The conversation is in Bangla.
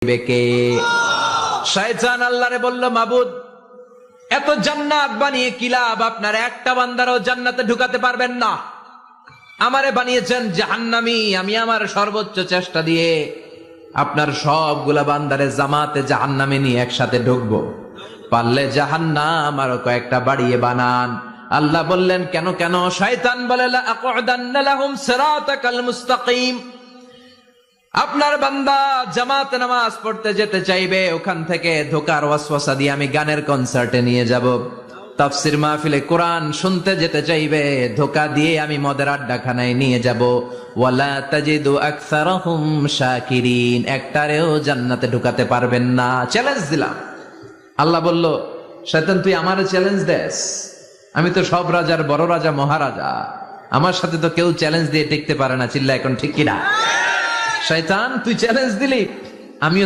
কে? শয়তান আল্লাহরে বলল, মাবুদ এত জান্নাত বানিয়ে কি লাভ? আপনার একটা বান্দারও জান্নাতে ঢুকাতে পারবেন না। আমারে বানিয়েছেন জাহান্নামী, আমি আমার সর্বোচ্চ চেষ্টা দিয়ে আপনার সবগুলা বান্দারে জামাতে জাহান্নামে নিয়ে একসাথে ঢুকবো। পারলে জাহান্নাম আরো কয়েকটা বাড়িয়ে বানান। আল্লাহ বললেন, কেন কেন? শয়তান বলে, লা আকুদান্না লাহুম সিরাতাকাল মুস্তাকিম। আপনার বান্দা জামাতে নামাজ পড়তে যেতে চাইবে, ওখান থেকে ধোকার ওয়াসওয়াসা দিয়ে আমি গানের কনসার্টে নিয়ে যাব। তাফসির মাহফিলে কোরআন শুনতে যেতে চাইবে, ধোকা দিয়ে আমি মদের আড্ডাখানায় নিয়ে যাব। ওয়ালা তাজিদু আকসারাহুম শাকিরিন, একটারেও জান্নাতে ঢুকাতে পারবেন না। চ্যালেঞ্জ দিলাম। আল্লাহ বলল, শয়তান তুই আমারে চ্যালেঞ্জ দেস? আমি তো সব রাজার বড় রাজা, মহারাজা। আমার সাথে তো কেউ চ্যালেঞ্জ দিয়ে টিকতে পারে না। চিল্লা এখন ঠিক কিনা? শয়তান তুই চ্যালেঞ্জ দিলি, আমিও তো